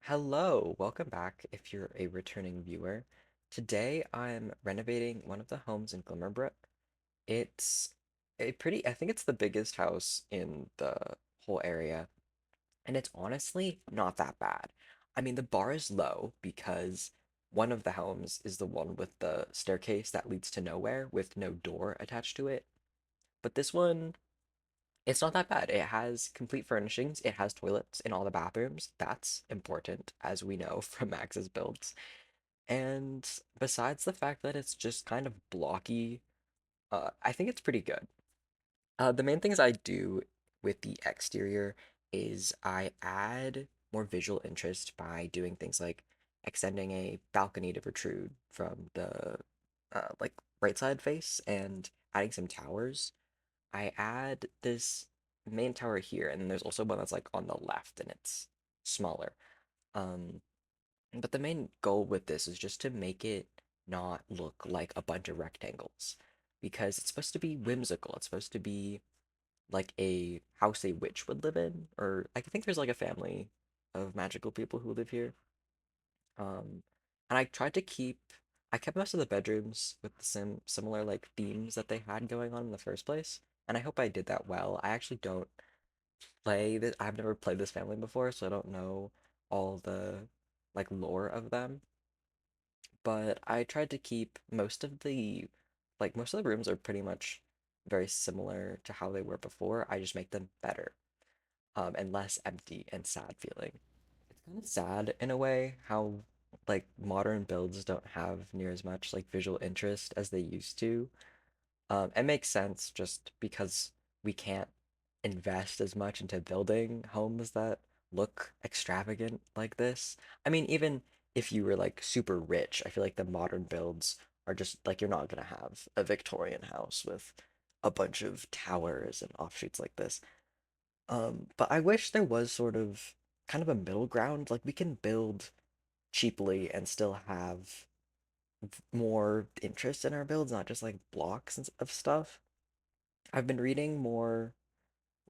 Hello, welcome back if you're a returning viewer. Today I'm renovating one of the homes in Glimmerbrook. It's I think it's the biggest house in the whole area, and it's honestly not that bad. I mean, the bar is low because one of the homes is the one with the staircase that leads to nowhere with no door attached to it. But this one, it's not that bad. It has complete furnishings. It has toilets in all the bathrooms. That's important, as we know from Max's builds. And besides the fact that it's just kind of blocky, I think it's pretty good. The main things I do with the exterior is I add more visual interest by doing things like extending a balcony to protrude from the like right side face and adding some towers. I add this main tower here, and then there's also one that's like on the left and it's smaller. Um, but the main goal with this is just to make it not look like a bunch of rectangles because it's supposed to be whimsical. It's supposed to be like a house a witch would live in, or I think there's like a family of magical people who live here. And I kept most of the bedrooms with the similar like themes that they had going on in the first place, and I hope I did that well. I actually don't play this. I've never played this family before, so I don't know all the like lore of them. But I tried to keep most of the rooms are pretty much very similar to how they were before. I just make them better, and less empty and sad feeling. It's kind of sad in a way how like modern builds don't have near as much like visual interest as they used to. It makes sense just because we can't invest as much into building homes that look extravagant like this. I mean, even if you were like super rich, I feel like the modern builds are just like you're not gonna have a Victorian house with a bunch of towers and offshoots like this. But I wish there was sort of kind of a middle ground. Like we can build cheaply and still have more interest in our builds, not just like blocks of stuff. I've been reading more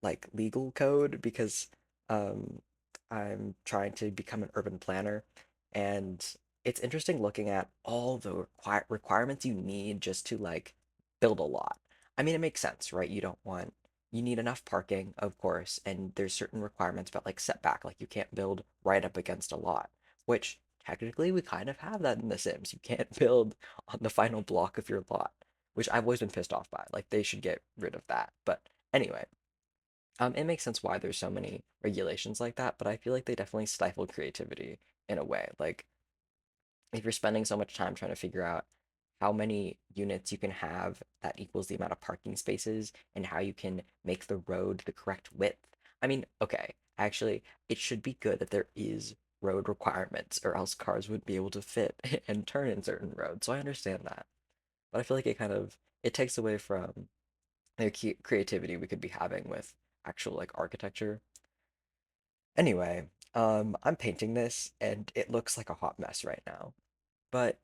like legal code because um, I'm trying to become an urban planner, and it's interesting looking at all the requirements you need just to like build a lot. I mean, it makes sense, right? You need enough parking, of course, and there's certain requirements about like setback, like you can't build right up against a lot, which technically we kind of have that in The Sims. You can't build on the final block of your lot, which I've always been pissed off by. Like they should get rid of that. But anyway, it makes sense why there's so many regulations like that, but I feel like they definitely stifle creativity in a way. Like, if you're spending so much time trying to figure out how many units you can have that equals the amount of parking spaces and how you can make the road the correct width. I mean, okay, actually, it should be good that there is road requirements, or else cars wouldn't be able to fit and turn in certain roads. So I understand that. But I feel like it takes away from the creativity we could be having with actual like architecture. Anyway, I'm painting this and it looks like a hot mess right now. But,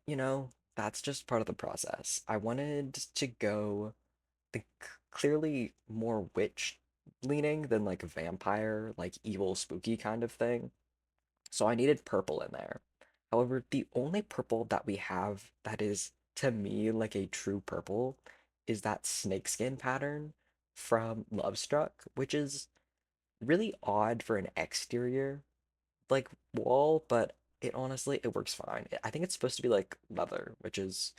that's just part of the process. I wanted to go the clearly more witch leaning than like vampire, like evil, spooky kind of thing. So I needed purple in there. However, the only purple that we have that is to me like a true purple is that snakeskin pattern from Lovestruck, which is really odd for an exterior like wall, but it works fine. I think it's supposed to be like leather, which is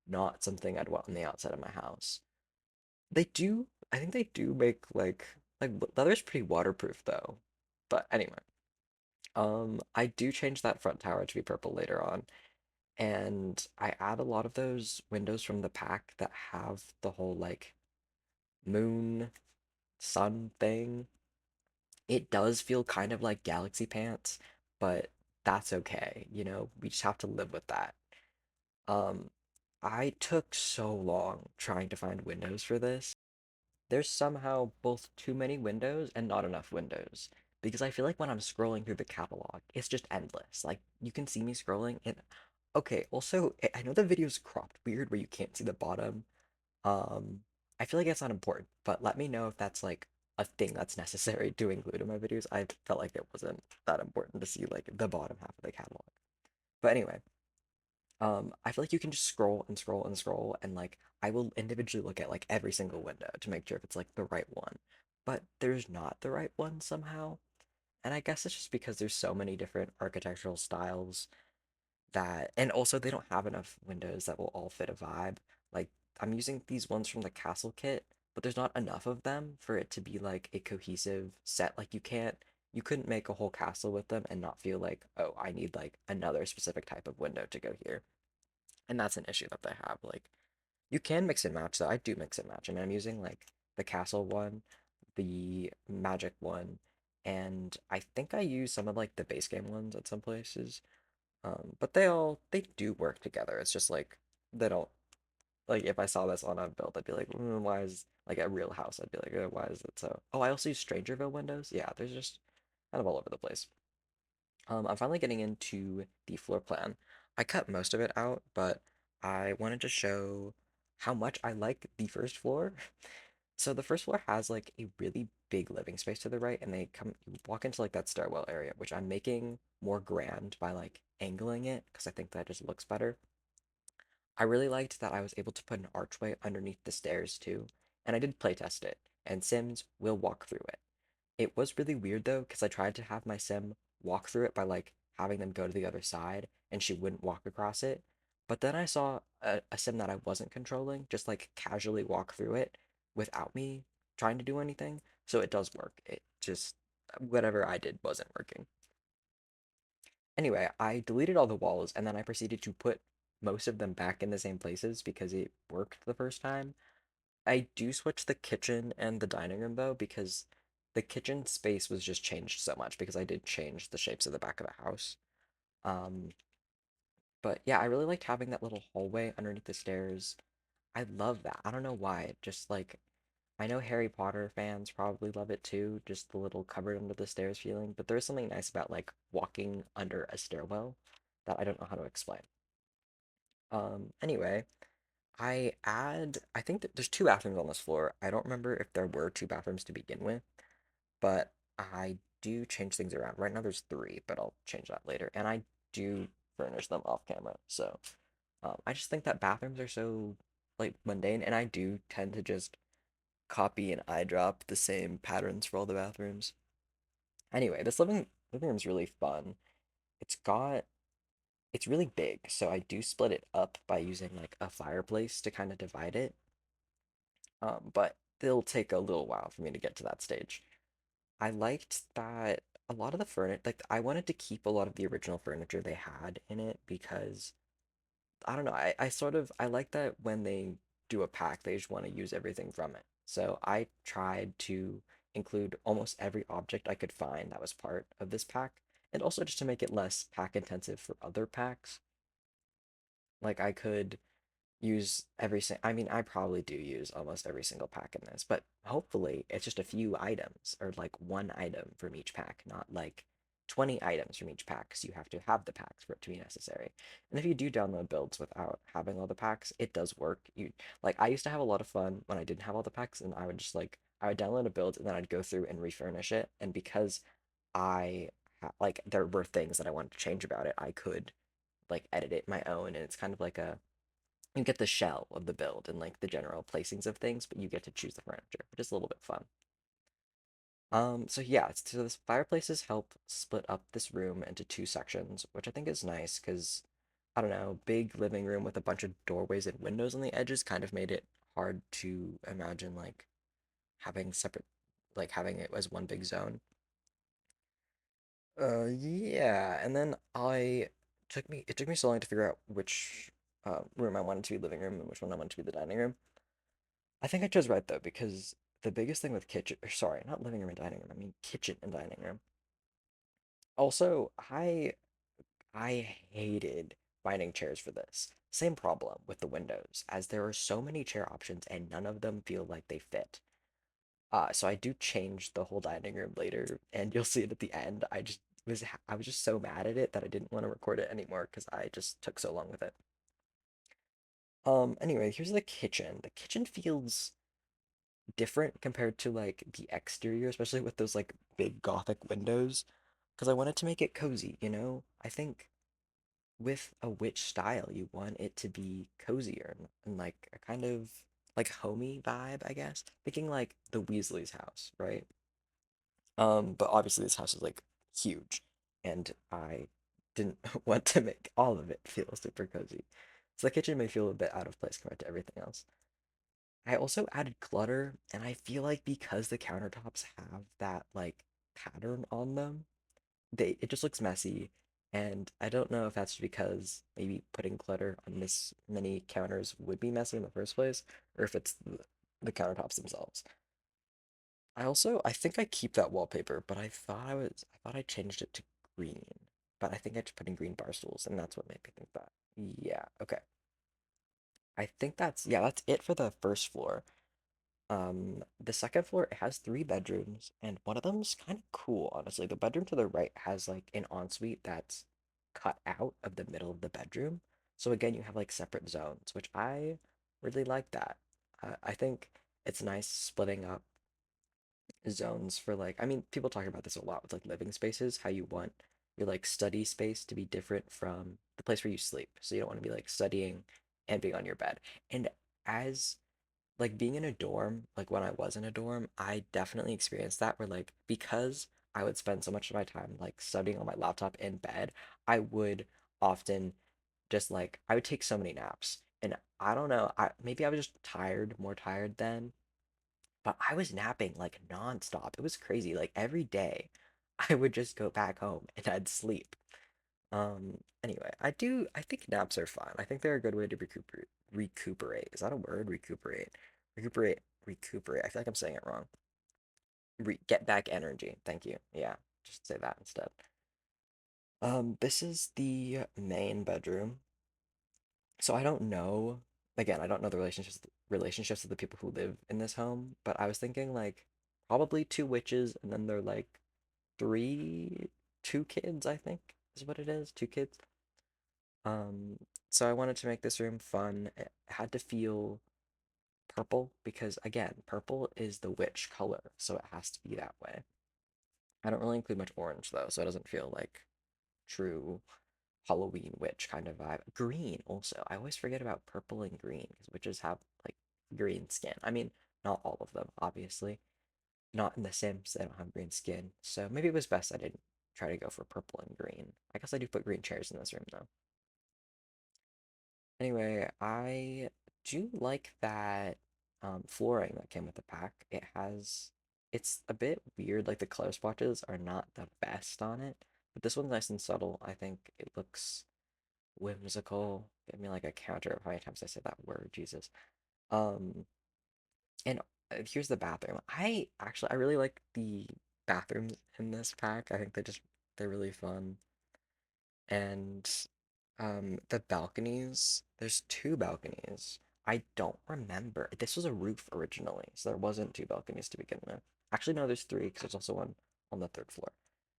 not something I'd want on the outside of my house. I think they do make like leather's pretty waterproof though. But anyway, I do change that front tower to be purple later on, and I add a lot of those windows from the pack that have the whole like moon sun thing. It does feel kind of like Galaxy Pants, but that's okay. We just have to live with that. Um, I took so long trying to find windows for this. There's somehow both too many windows and not enough windows. Because I feel like when I'm scrolling through the catalog, it's just endless. Like, you can see me scrolling, and okay, also, I know the video's cropped weird where you can't see the bottom. Um, I feel like it's not important, but let me know if that's like a thing that's necessary to include in my videos. I felt like it wasn't that important to see like the bottom half of the catalog. But anyway, I feel like you can just scroll and scroll and scroll, and like I will individually look at like every single window to make sure if it's like the right one. But there's not the right one somehow. And I guess it's just because there's so many different architectural styles that, and also they don't have enough windows that will all fit a vibe. Like I'm using these ones from the castle kit, but there's not enough of them for it to be like a cohesive set. Like you couldn't make a whole castle with them and not feel like, oh, I need like another specific type of window to go here. And that's an issue that they have. Like you can mix and match, though. I do mix and match. I mean, I'm using like the castle one, the magic one, and I think I use some of like the base game ones at some places. But they do work together. It's just like they don't like if I saw this on a build, I'd be like, why is like a real house? I'd be like, why is it so? Oh, I also use Strangerville windows. Yeah, there's just kind of all over the place. I'm finally getting into the floor plan. I cut most of it out, but I wanted to show how much I like the first floor. So the first floor has like a really big living space to the right, and you walk into like that stairwell area, which I'm making more grand by like angling it because I think that just looks better. I really liked that I was able to put an archway underneath the stairs too, and I did playtest it, and Sims will walk through it. It was really weird though, because I tried to have my sim walk through it by like having them go to the other side, and she wouldn't walk across it. But then I saw a sim that I wasn't controlling just like casually walk through it without me trying to do anything. So it does work. It just, whatever I did wasn't working. Anyway, I deleted all the walls and then I proceeded to put most of them back in the same places because it worked the first time. I do switch the kitchen and the dining room though, because the kitchen space was just changed so much because I did change the shapes of the back of the house. Um, but yeah, I really liked having that little hallway underneath the stairs. I love that. I don't know why. Just like I know Harry Potter fans probably love it too, just the little cupboard under the stairs feeling, but there's something nice about like walking under a stairwell that I don't know how to explain. Anyway, I think that there's two bathrooms on this floor. I don't remember if there were two bathrooms to begin with, but I do change things around. Right now there's three, but I'll change that later. And I do furnish them off camera. So I just think that bathrooms are so like mundane, and I do tend to just copy and eyedrop the same patterns for all the bathrooms. Anyway, this living room's really fun. It's got it's really big, so I do split it up by using like a fireplace to kind of divide it. But it'll take a little while for me to get to that stage. I liked that a lot of the furniture, like I wanted to keep a lot of the original furniture they had in it because I don't know, I like that when they do a pack, they just want to use everything from it. So I tried to include almost every object I could find that was part of this pack, and also just to make it less pack intensive for other packs. Like I could use I mean, I probably do use almost every single pack in this, but hopefully it's just a few items or like one item from each pack, not like 20 items from each pack, because you have to have the packs for it to be necessary. And if you do download builds without having all the packs, it does work. You like I used to have a lot of fun when I didn't have all the packs, and I would just like I would download a build and then I'd go through and refurnish it, and because like there were things that I wanted to change about it, I could like edit it my own, and it's kind of like a you get the shell of the build and like the general placings of things, but you get to choose the furniture, which is a little bit fun. So yeah, so this fireplaces help split up this room into two sections, which I think is nice because I don't know, big living room with a bunch of doorways and windows on the edges kind of made it hard to imagine like having separate, like having it as one big zone. Yeah, and then it took me so long to figure out which room I wanted to be living room and which one I wanted to be the dining room. I think I chose right though, because the biggest thing with kitchen, or sorry, not living room and dining room, I mean kitchen and dining room. Also, I hated finding chairs for this. Same problem with the windows, as there are so many chair options and none of them feel like they fit. So I do change the whole dining room later, and you'll see it at the end. I was just so mad at it that I didn't want to record it anymore because I just took so long with it. Anyway, here's the kitchen. The kitchen feels different compared to like the exterior, especially with those like big Gothic windows, because I wanted to make it cozy, you know? I think with a witch style, you want it to be cozier and like a kind of like homey vibe, I guess. Thinking like the Weasley's house, right? But obviously this house is like huge, and I didn't want to make all of it feel super cozy. So the kitchen may feel a bit out of place compared to everything else. I also added clutter, and I feel like because the countertops have that like pattern on them, it just looks messy. And I don't know if that's because maybe putting clutter on this many counters would be messy in the first place, or if it's the countertops themselves. I think I keep that wallpaper, but I thought I changed it to green. But I think I just put in green bar stools, and that's what made me think that. Yeah, okay. I think yeah, that's it for the first floor. The second floor, it has three bedrooms, and one of them's kind of cool, honestly. The bedroom to the right has like an ensuite that's cut out of the middle of the bedroom. So again, you have like separate zones, which I really like that. I think it's nice splitting up zones for like, I mean, people talk about this a lot with like living spaces, how you want your like study space to be different from the place where you sleep. So you don't want to be like studying and being on your bed. And as like being in a dorm, like when I was in a dorm, I definitely experienced that where like because I would spend so much of my time like studying on my laptop in bed, I would often just like I would take so many naps. And I don't know, I maybe I was just tired, more tired then, but I was napping like nonstop. It was crazy. Like every day I would just go back home and I'd sleep. Anyway, I think naps are fun. I think they're a good way to recuperate. Is that a word? Recuperate. I feel like I'm saying it wrong. Get back energy. Thank you. Yeah, just say that instead. This is the main bedroom. So I don't know, again, I don't know the relationships of the people who live in this home, but I was thinking like probably two witches and then they're like three, two kids, I think is what it is, two kids. Um, so I wanted to make this room fun. It had to feel purple because again, purple is the witch color, so it has to be that way. I don't really include much orange though, so it doesn't feel like true Halloween witch kind of vibe. Green also. I always forget about purple and green because witches have like green skin. I mean, not all of them, obviously. Not in The Sims, they don't have green skin. So maybe it was best I didn't try to go for purple and green. I guess I do put green chairs in this room though. Anyway, I do like that flooring that came with the pack. It's a bit weird, like the color swatches are not the best on it, but this one's nice and subtle. I think it looks whimsical. Give me like a counter of how many times I say that word, Jesus. Um, and here's the bathroom. I really like the bathrooms in this pack. I think they're really fun. And the balconies, there's two balconies. I don't remember. This was a roof originally, so there wasn't two balconies to begin with. Actually, no, there's three because there's also one on the third floor.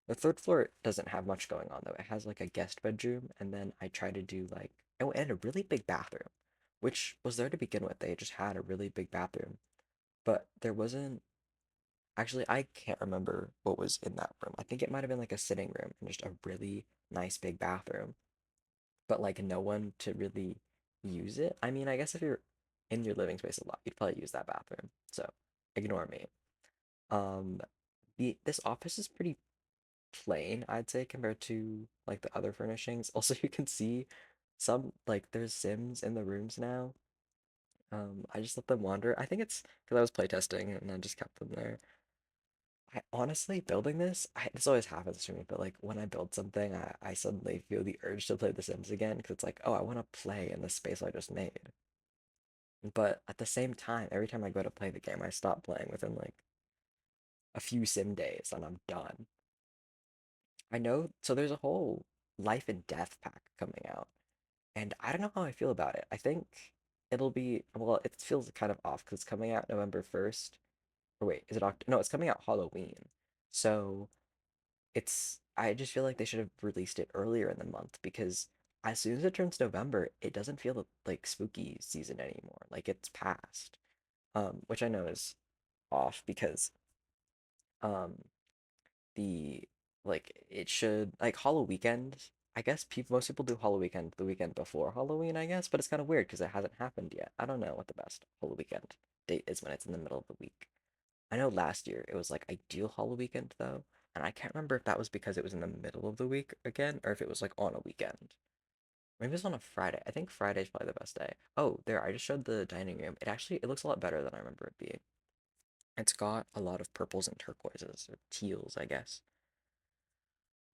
The third floor doesn't have much going on though. It has like a guest bedroom, and then I try to do like oh, and a really big bathroom, which was there to begin with. They just had a really big bathroom, but there wasn't. Actually, I can't remember what was in that room. I think it might have been like a sitting room and just a really nice big bathroom but like no one to really use it. I mean, I guess if you're in your living space a lot, you'd probably use that bathroom. So ignore me. Um, this office is pretty plain, I'd say, compared to like the other furnishings. Also, you can see some like there's Sims in the rooms now. I just let them wander. I think it's because I was playtesting and I just kept them there. I honestly building this always happens to me, but like when I build something, I suddenly feel the urge to play The Sims again because it's like, oh, I want to play in the space I just made. But at the same time, every time I go to play the game, I stop playing within like a few sim days and I'm done. I know, so there's a whole life and death pack coming out, and I don't know how I feel about it. I think well, it feels kind of off because it's coming out November 1st. Or wait, is it Oct? No, it's coming out Halloween. So I just feel like they should have released it earlier in the month because as soon as it turns November, it doesn't feel like spooky season anymore. Like it's past. Which I know is off because um the it should like Hollow Weekend. I guess most people do Hollow Weekend the weekend before Halloween, I guess, but it's kind of weird because it hasn't happened yet. I don't know what the best Hollow Weekend date is when it's in the middle of the week. I know last year it was like ideal Hollow Weekend though, and I can't remember if that was because it was in the middle of the week again or if it was like on a weekend. Maybe it was on a Friday. I think Friday is probably the best day. Oh, there, I just showed the dining room. It looks a lot better than I remember it being. It's got a lot of purples and turquoises or teals, I guess.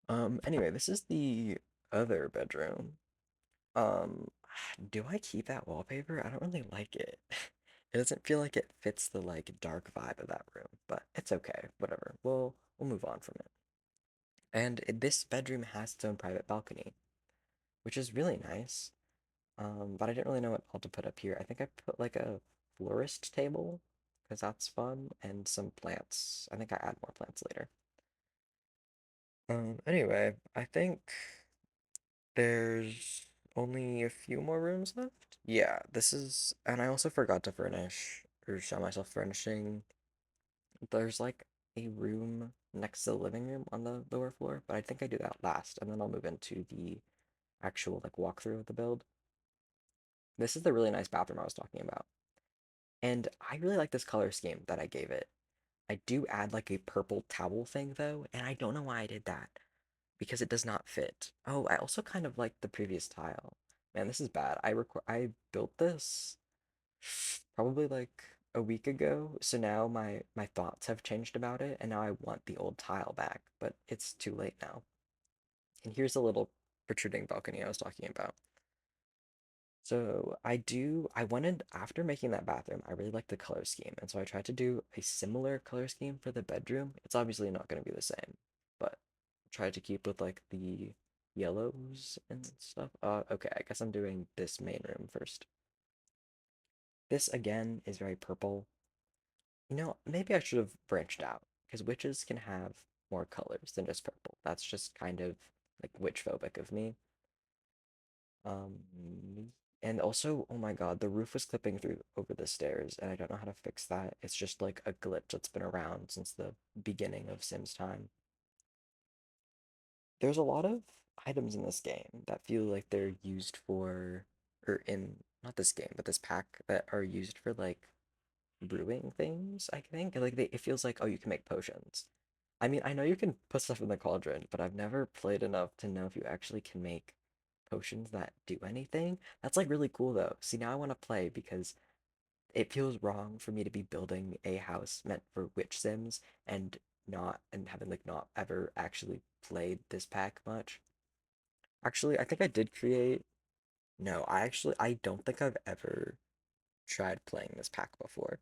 Anyway, this is the other bedroom. Um, do I keep that wallpaper? I don't really like it. It doesn't feel like it fits the like dark vibe of that room, but it's okay. Whatever. We'll move on from it. And this bedroom has its own private balcony, which is really nice. But I didn't really know what all to put up here. I think I put like a florist table because that's fun and some plants. I think I add more plants later. Anyway, I think there's only a few more rooms left. Yeah, and I also forgot to furnish or show myself furnishing. There's like a room next to the living room on the lower floor, but I think I do that last, and then I'll move into the actual like walkthrough of the build. This is the really nice bathroom I was talking about. And I really like this color scheme that I gave it. I do add like a purple towel thing though, and I don't know why I did that because it does not fit. Oh, I also kind of like the previous tile. Man, this is bad. I built this probably like a week ago, so now my thoughts have changed about it, and now I want the old tile back, but it's too late now. And here's the little protruding balcony I was talking about. So I wanted, after making that bathroom, I really liked the color scheme. And so I tried to do a similar color scheme for the bedroom. It's obviously not going to be the same, but tried to keep with like the yellows and stuff. Okay, I guess I'm doing this main room first. This again is very purple. Maybe I should have branched out because witches can have more colors than just purple. That's just kind of like witch phobic of me. And also, oh my God, the roof was clipping through over the stairs, and I don't know how to fix that. It's just like a glitch that's been around since the beginning of Sims time. There's a lot of items in this game that feel like they're used for, or in, not this game, but this pack that are used for like brewing things, I think. Like it feels like, oh, you can make potions. I mean, I know you can put stuff in the cauldron, but I've never played enough to know if you actually can make potions that do anything. That's like really cool though. See, now I want to play because it feels wrong for me to be building a house meant for witch sims and having like not ever actually played this pack much. Actually, I think I did create. No, I don't think I've ever tried playing this pack before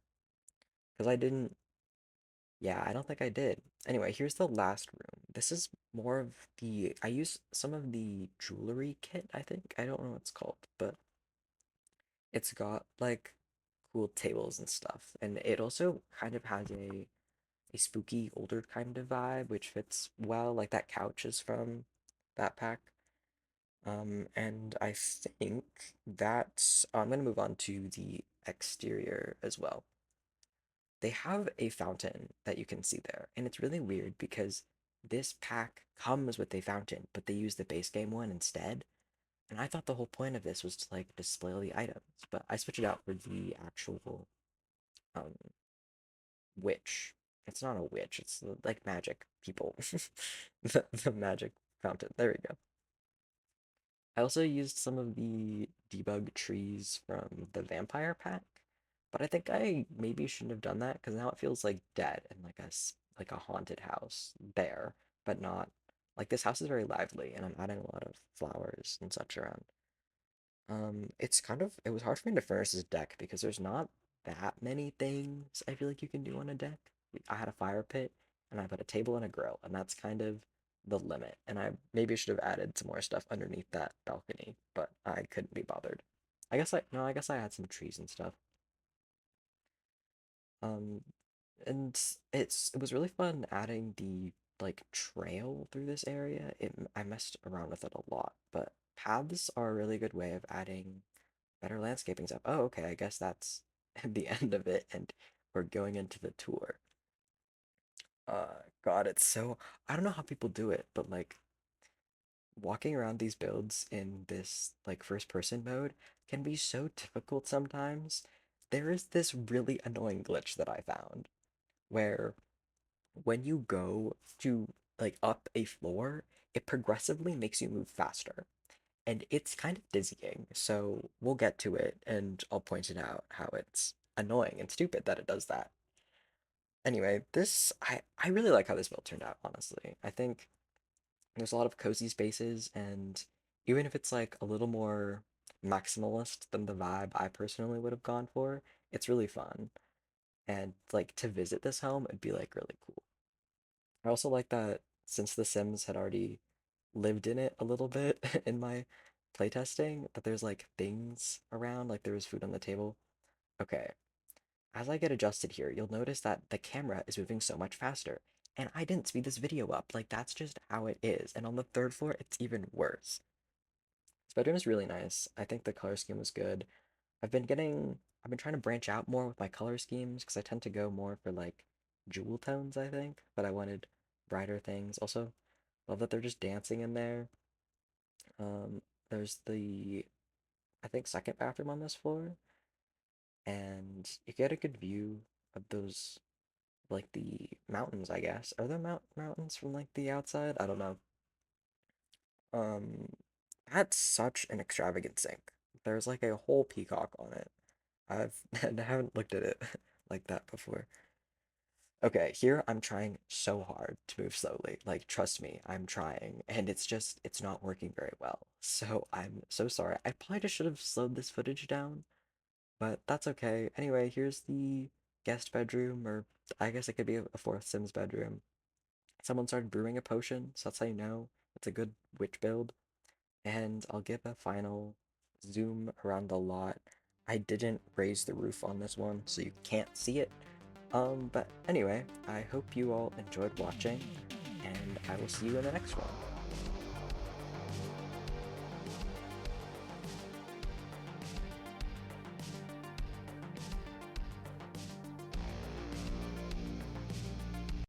because I didn't. Yeah, I don't think I did. Anyway, here's the last room. This is more of I use some of the jewelry kit, I think. I don't know what it's called, but it's got like cool tables and stuff. And it also kind of has a spooky older kind of vibe, which fits well. Like that couch is from that pack. And I think I'm gonna move on to the exterior as well. They have a fountain that you can see there, and it's really weird because this pack comes with a fountain, but they use the base game one instead. And I thought the whole point of this was to like display all the items, but I switched it out for the actual um witch. It's not a witch, it's like magic people. The magic fountain. There we go. I also used some of the debug trees from the vampire pack, but I think I maybe shouldn't have done that because now it feels like dead and like like a haunted house there, but not like this house is very lively and I'm adding a lot of flowers and such around. It was hard for me to furnish this deck because there's not that many things I feel like you can do on a deck. I had a fire pit and I put a table and a grill, and that's kind of the limit. And I maybe should have added some more stuff underneath that balcony, but I couldn't be bothered. I guess I had some trees and stuff. Um, and it was really fun adding the like trail through this area. I messed around with it a lot, but paths are a really good way of adding better landscaping stuff. Oh, okay, I guess that's the end of it. And or going into the tour. God, it's so I don't know how people do it, but like walking around these builds in this like first person mode can be so difficult sometimes. There is this really annoying glitch that I found where when you go to like up a floor, it progressively makes you move faster. And it's kind of dizzying. So we'll get to it and I'll point it out how it's annoying and stupid that it does that. Anyway, I really like how this build turned out, honestly. I think there's a lot of cozy spaces, and even if it's like a little more maximalist than the vibe I personally would have gone for, it's really fun. And like to visit this home, it'd be like really cool. I also like that since The Sims had already lived in it a little bit in my playtesting, that there's like things around, like there was food on the table. Okay, as I get adjusted here, you'll notice that the camera is moving so much faster. And I didn't speed this video up, like that's just how it is. And on the third floor, it's even worse. This bedroom is really nice. I think the color scheme was good. I've been trying to branch out more with my color schemes because I tend to go more for like jewel tones, I think, but I wanted brighter things. Also, love that they're just dancing in there. There's the, I think, second bathroom on this floor, and you get a good view of those, like the mountains, I guess. Are there mountains from like the outside? I don't know. Um, that's such an extravagant sink. There's like a whole peacock on it. I've I haven't looked at it like that before. Okay, here I'm trying so hard to move slowly. Like, trust me, I'm trying, and it's not working very well. So I'm so sorry. I probably just should have slowed this footage down, but that's okay. Anyway, here's the guest bedroom, or I guess it could be a fourth Sims bedroom. Someone started brewing a potion, so that's how you know it's a good witch build. And I'll give a final zoom around the lot. I didn't raise the roof on this one, so you can't see it. But anyway, I hope you all enjoyed watching, and I will see you in the next one.